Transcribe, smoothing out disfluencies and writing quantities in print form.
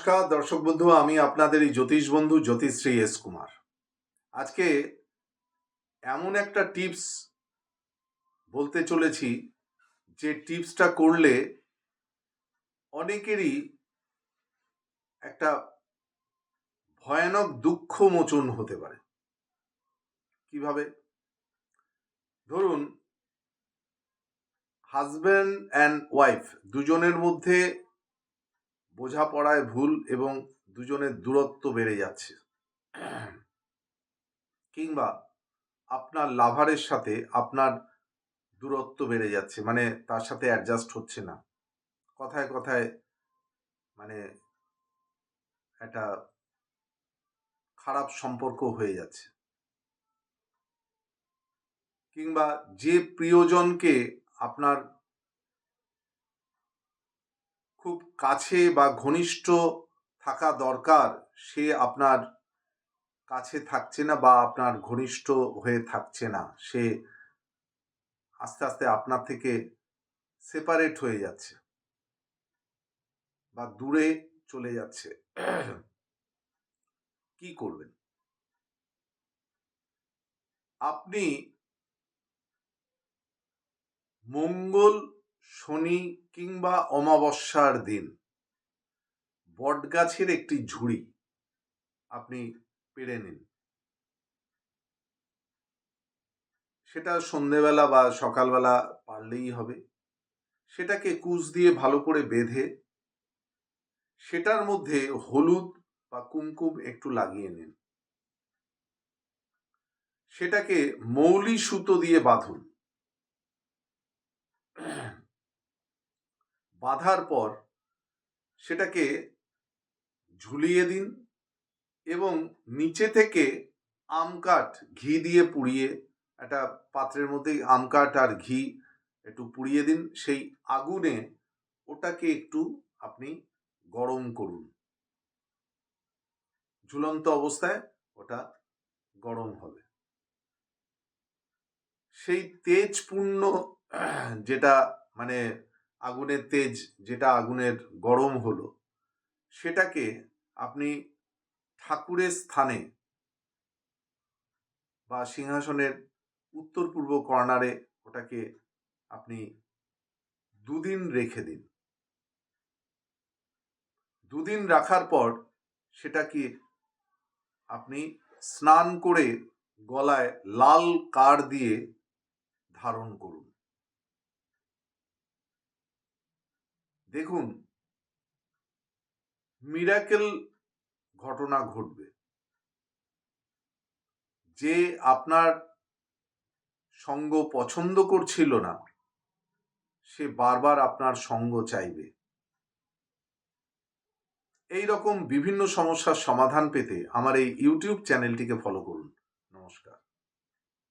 নমস্কার দর্শক বন্ধু, আমি আপনাদের এই জ্যোতিষ বন্ধু জ্যোতিশ্রী এস কুমার। আজকে এমন একটা টিপস বলতে চলেছি যে টিপসটা করলে অনেকেরই একটা ভয়ানক দুঃখ মোচন হতে পারে। কিভাবে? ধরুন, হাজব্যান্ড অ্যান্ড ওয়াইফ দুজনের মধ্যে বোঝাপড়ায় ভুল এবং দুজনের দূরত্ব বেড়ে যাচ্ছে, কিংবা আপনার লাভারের সাথে আপনার দূরত্ব বেড়ে যাচ্ছে, মানে তার সাথে অ্যাডজাস্ট হচ্ছে না, কথায় কথায় মানে একটা খারাপ সম্পর্ক হয়ে যাচ্ছে, কিংবা যে প্রিয়জনকে আপনার খুব কাছে বা ঘনিষ্ঠ থাকা দরকার সে আপনার কাছে থাকছে না বা আপনার ঘনিষ্ঠ হয়ে থাকছে না, সে আস্তে আস্তে আপনার থেকে সেপারেট হয়ে যাচ্ছে বা দূরে চলে যাচ্ছে। কি করবেন? আপনি মঙ্গল, শনি কিংবা অমাবস্যার দিন বটগাছের একটি ঝুড়ি আপনি পেড়ে নিন। সেটা সন্ধেবেলা বা সকালবেলা পারলেই হবে। সেটাকে কুশ দিয়ে ভালো করে বেঁধে সেটার মধ্যে হলুদ বা কুমকুম একটু লাগিয়ে নিন। সেটাকে মৌলি সুতো দিয়ে বাঁধুন। বাঁধার পর সেটাকে ঝুলিয়ে দিন এবং নিচে থেকে আম কাঠ ঘি দিয়ে পুড়িয়ে, একটা পাত্রের মধ্যে আম কাঠ আর ঘি একটু পুড়িয়ে দিন। সেই আগুনে ওটাকে একটু আপনি গরম করুন। ঝুলন্ত অবস্থায় ওটা গরম হবে। সেই তেজপূর্ণ যেটা মানে আগুনের তেজ, যেটা আগুনের গরম হলো, সেটাকে আপনি ঠাকুরের স্থানে বা সিংহাসনের উত্তর পূর্ব কর্নারে ওটাকে আপনি 2 দিন রেখে দিন। 2 দিন রাখার পর সেটাকে আপনি স্নান করে গলায় লাল কাঠ দিয়ে ধারণ করুন। দেখুন, মিরাকেল ঘটনা ঘটবে। যে আপনার সঙ্গ পছন্দ করছিল না, সে বারবার আপনার সঙ্গ চাইবে। এই রকম বিভিন্ন সমস্যার সমাধান পেতে আমার এই ইউটিউব চ্যানেলটিকে ফলো করুন। নমস্কার।